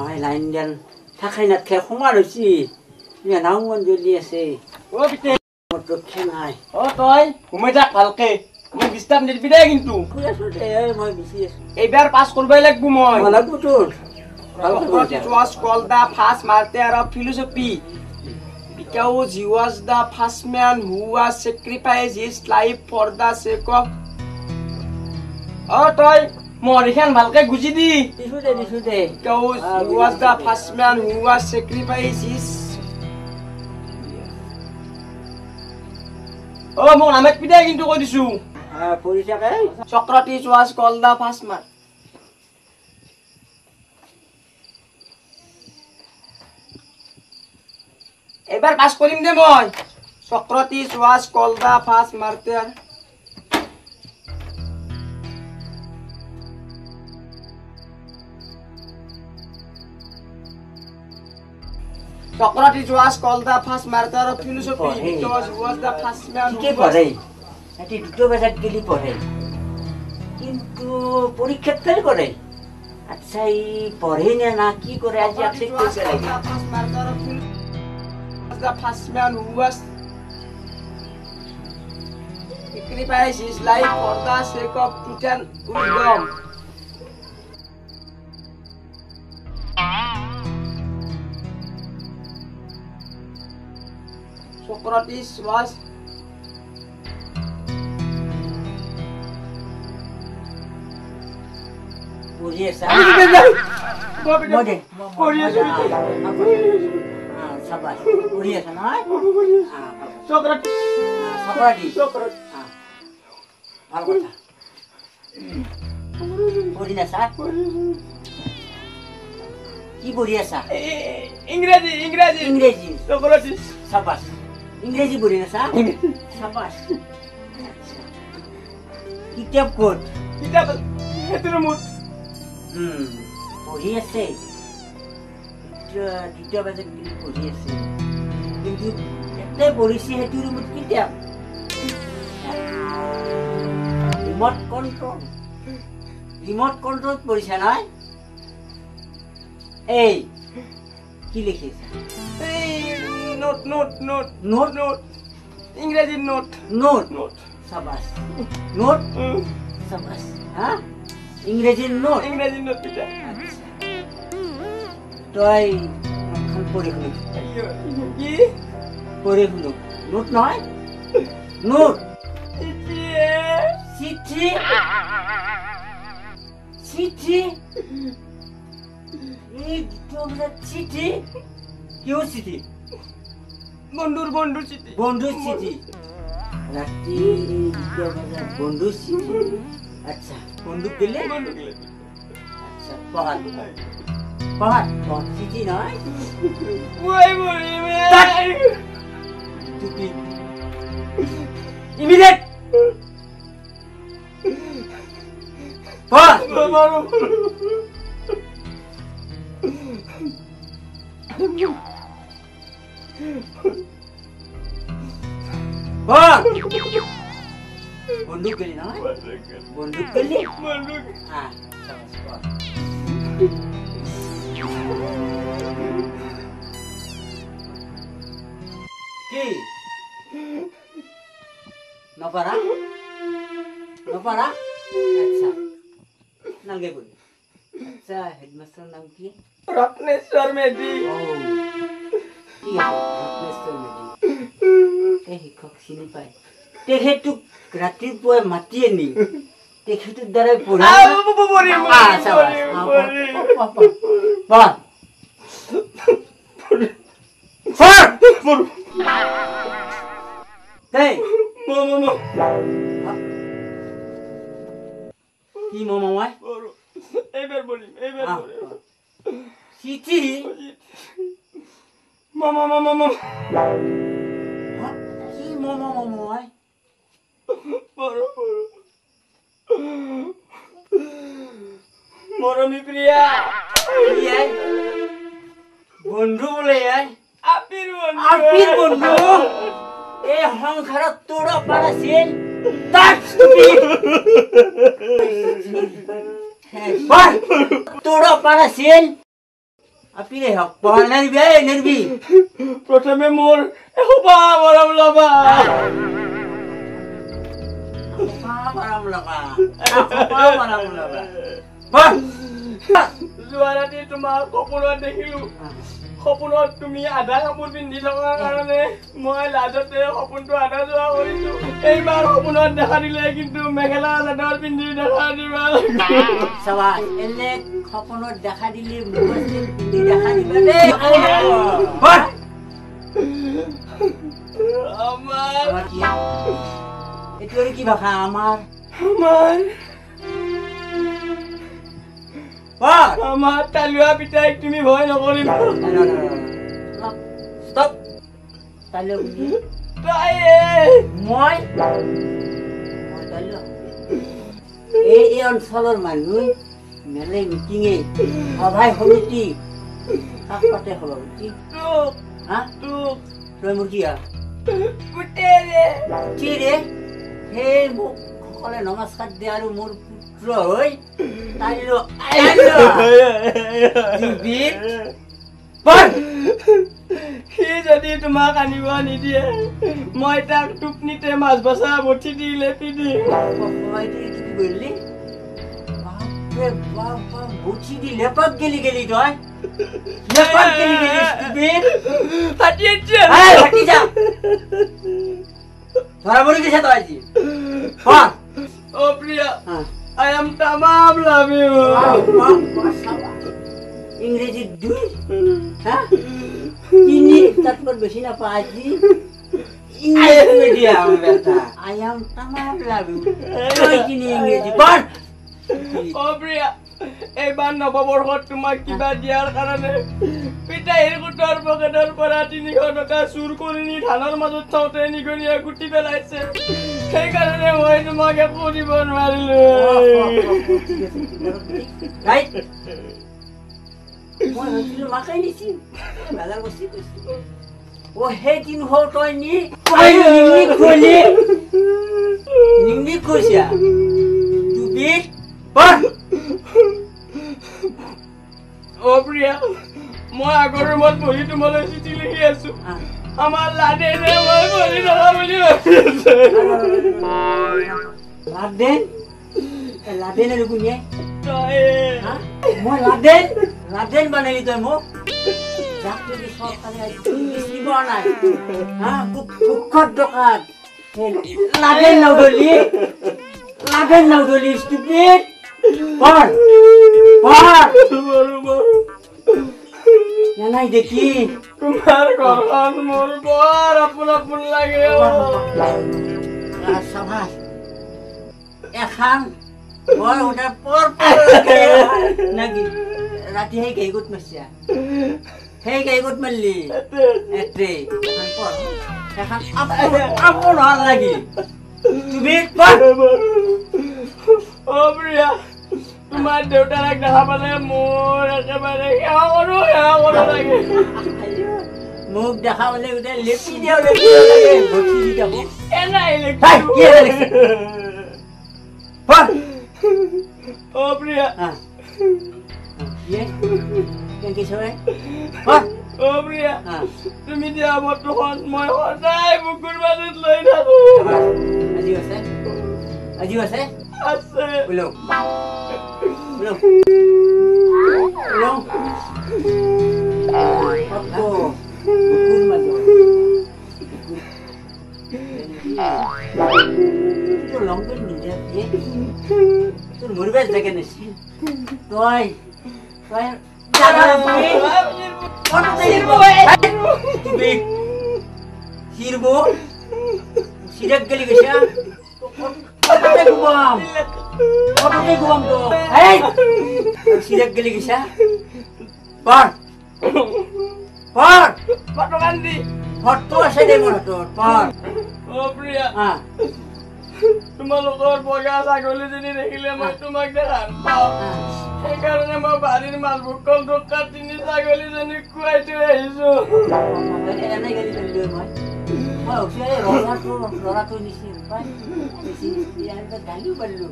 নহয় লাইন দিয়ান থাকাই নাথাকে সোমাৰ হৈছে নাও মন জ্বলি আছে মোৰ ৰক্ষা নাই তই ঘুমাই থাক ভালকে মোক ডিষ্টাৰ্ব নিদিবি দেই কিন্তু মই বিচি আছো এইবাৰ পাছ কৰিবই লাগিব মই লাগব তোৰ was called the first martyr of philosophy because he was the first man who was sacrificed his life for the sake of তই মৰিখান ভালকে গুজি দি দিছো দে because he was the first man who was sacrificed his মোক নামেক পিদাই কিন্তু কৈ দিছো Socrates was called the first man এবাৰ pass কৰিম দে মই Socrates was called the first martyr Socrates was called the first martyr of philosophy because he was the first man who পঢ়ে এটি দুটো বাজাত গেলি পঢ়ে কিন্তু পরীক্ষা ফেল করে আচ্ছা এই পড়ে না কি করে আজ অ্যাকসেপ্ট করতে লাগে the first man who was sacrificed his life for the sake of truth and wisdom. Socrates was Sabar, uriya sana. Socrates. Socrates. Apa kata? Uriya sa. Ki uriya sa? English. Socrates. Sabar. English uriya sa. Sabar. Kitab kot. Kitab. Itu rumut. Uriya se. দ্বিতীয় বাজে গিলি পঢ়ি আছে কিন্তু এতে পঢ়িছে হেতুৰ মুত কিতাপ রিমোট কন্ট্রোল পড়িছে না এই কি লিখিছে এই note note note note note ইংরেজি নোট নোট নোট সাবাস নোট সাবাস হ্যাঁ ইংরেজি নোট পিতা তোই খান পড়ে হলো কি পড়ে হলো নোট নয় নোট চিঠি চিঠি এই তোমরা চিঠি কেউ চিঠি বন্ধুর চিঠি রাত্রি বন্ধুর চিঠি আচ্ছা বন্দুক দিলে আচ্ছা পাহাড় চিঠি নয় ইমিডিয়েট বন্দুক গেলি নয় বন্দুক গেলি হ্যাঁ কি নপারা আচ্ছা নালগে বলি আচ্ছা হেডমাস্টার নাম কি রত্নেশ্বর মেধি কি রত্নেশ্বর মেধি এই শিক্ষক চিনি পায় তেখেতক ৰাতিপুৱাই মাতি আনি তেখেতৰ দ্বাৰাই কি মামাই এইবাৰ বলিম চিঠি মামা কি মামাই মৰমি প্ৰিয়া বন্ধু বলে আপিৰ বন্ধু এই সংসাৰত তোৰ পাৰাছিল তোৰ পাৰাছিল আপিলে হক পঢ়া নেৰবি এই নেৰবি প্ৰথমে মোৰ এসোপা মৰম ল'বা মৰম লগা মৰম লগা পঢ় যোৱা ৰাতি তোমাৰ সপোনত দেখিলো সপোনত তুমি আধা কাপোৰ পিন্ধি থকাৰ কাৰণে মই লাজতে সপোনটো আধা যোৱা কৰিছো এইবাৰ সপোনত দেখা দিলে কিন্তু মেখেলা চাদৰ পিন্ধি দেখা দিবা চাবা এনে সপোনত দেখা দিলে মুখস্থিৰ পিন্ধি দেখা দিবা দেই আমাৰ এইটো কি ভাষা আমাৰ আমাৰ তালুৱা পিতাইক তুমি ভয় নকৰিবা ষ্টপ তালুৱা বুলি মই এই অঞ্চলৰ মানুহ মেলে মিটিঙে সভাই সমিতি কাক পাতে সভাপতি তই মোৰ কি সেই মোক সকলে নমস্কাৰ দিয়ে আৰু মোৰ পুত্ৰ হৈ সি যদি তোমাক আনিব নিদিয়ে মই তাক টোপনিতে মাছ বচা বঠি দি লেপি দিম বঠি দি লেপাক গেলি তই ধৰা পৰি গৈছে তই আজি অ Priya I am tamam love you. ইংরেজি দুই হ্যাঁ তিনি তারপর বেশি না পাঁচি ইংরেজি মিডিয়াম বেটা I am tamam love you. তুই কিনি ইংরেজি পড় ও প্রিয়া এইবাৰ নৱবৰ্ষত তোমাক কিবা দিয়াৰ কাৰণে পিতাইৰ গোটৰ পকেটৰ পৰা 300 টকা চুৰ কৰি নি ধানৰ মাজত থওঁতে নিগনিয়ে গুটি পেলাইছে সেইকাৰণে মই তোমাক একো দিব নোৱাৰিলো ৰাইট মই ভাবিলো মাকাই নিছি বাজাৰ বসি কৈছি ও হে 300 তই নি নিংনি কৈছা তুই পঢ় ও প্ৰিয়া মই আগৰ ৰুমত বহি তোমালৈ চিঠি লিখি আছো আমাৰ লাডেনে মই বহি থকা বুলি লাডেন আৰু কোনে তই মই লাডেন বানালি তই মোক যাক যদি চৰকাৰে দিব নাই ভুকত দোকান লাডেন নগলি ষ্টুপিড পঢ় নাই দেখি তোমাৰ ঘৰখন মোৰ বৰ আপোন লাগে এখন বৰ ওটা পৰ নাকি ৰাতি সেই গাইগুত মাৰছা সেই গাইগুত মাৰলি এতে এখন আপোন ভাল লাগি তুমি ও প্ৰিয়া তোমাৰ দেউতাক দেখা পালে মোৰ একেবাৰে সেৱা কৰো লাগে মোক দেখা পালে গোটেই লেপি দিও লাগে ভৰ্তি দি যাব এনাই ও প্ৰিয়া ও প্ৰিয়া তুমি দিয়া বৰ্তমান মই সদায় বুকুৰ মাজত লৈ থাকো আজি আছে আছে তোর মরবে দেখে নিছি তুই হিরবো সিরাক গেলি গেছা ঘুমাম তো সিরাক গেলি গেছা পড় পটকান্দি ফটো আছে দে মোৰ হাতত পঢ় ও প্ৰিয়া তোমালোকৰ বগা ছাগলীজনী দেখিলে মই তোমাক দেখাম সেইকাৰণে মই বাৰীৰ মালভোগ দোকান 3 ছাগলীজনীক খুৱাই থৈ আহিছো ল'ৰাটো নিছিল গালিও পাৰিলো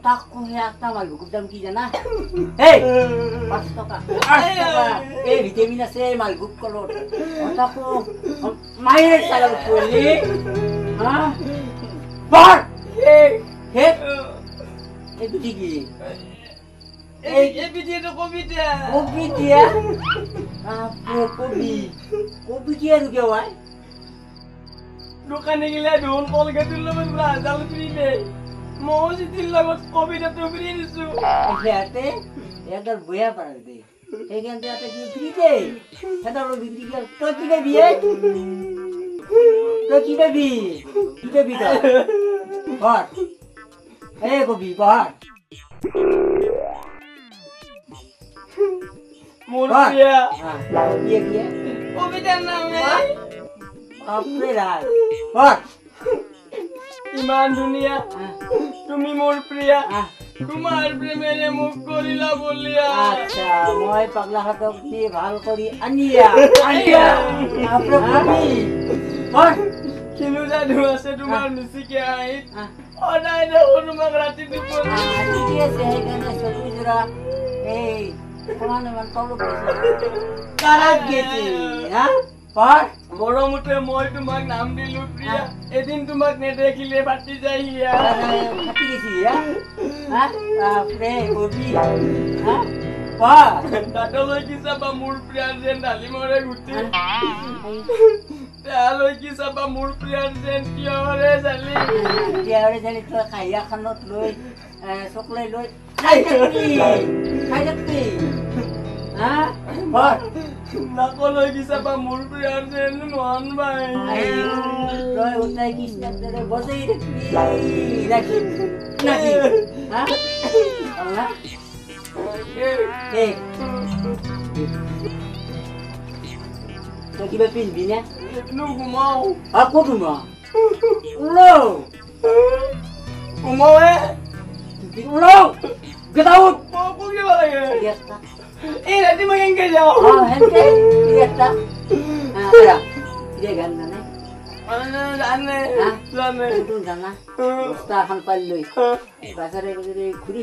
তাক একটা মালভোগৰ দাম কি জানা 5 টকা এই ভিটামিন আছে মালভোগ কলত কথাকো মায়ের চালাব কইলি হ্যাঁ পড় হে এই বিটি কি এই বিটি তো কবিতা কবিতা আপনি কবি কি আর কেওয়াই দোকানে গেলে ধুন কলগেটের লগত রাজাল ফ্রি দে মসজিদের লগত কবিতা তো ফ্রি দিছো এতে একবার বয়া পারে দে এইখান থেকে আপনি কি ফ্রি দে সেটা হলো বিক্রি কর তো কি দেবি তো কি দেবি তো বট এই কবি বট মোর প্রিয়া দিয়ে কবিতার নাম আপনি রাজ বট ইমান দুনিয়া তুমি মোর প্রিয়া তোমার প্রেমেরে মুখ করিলা বলিয়া আচ্ছা মই পাগলা হাতক দিয়ে ভাল করি আনিয়া আপনি কবি বট কিনু জাদু আছে তোমার মিছিকে আই অনাই দেখো তোমাক রাতি দুপুর ঠিক আছে এখানে সবজি জোড়া এই সমান তলব কারা গেছি হ্যাঁ পর বড় মুঠে মই তোমাক নাম দিলু প্রিয়া এদিন তোমাক নেদেখিলে ফাটি যাই হিয়া ফাটি গেছি হ্যাঁ আপনি কবি হ্যাঁ পর দাঁতলৈ কি চাবা মোৰ প্ৰিয়াৰ যেন ঢালি মৰে গুটি তালৈ কি চাবা মোৰ প্ৰিয়াৰ যেন কিয়ৰে জালি কিয়ৰে জালি তই কাহিয়াখনত লৈ চকলাই লৈ খাই থাকবি হা পৰ নাকলৈ কি চাবা মোৰ প্ৰিয়াৰ যেন মন বাই তই উঠাই কৃষ্ণৰ দৰে বজাই ৰাখি নাকি হা তই কিবা পিন্ধিবি নে ঘুমাও আকৌ ঘুমা ওলো ঘুমাওৱে ওলো get out মোক কিব লাগে fiesta এই ৰাতি মই কেনেকে যাওঁ gente fiesta mira dia ganda জানে জানে itu jana usta han palloi bazare bazare khuri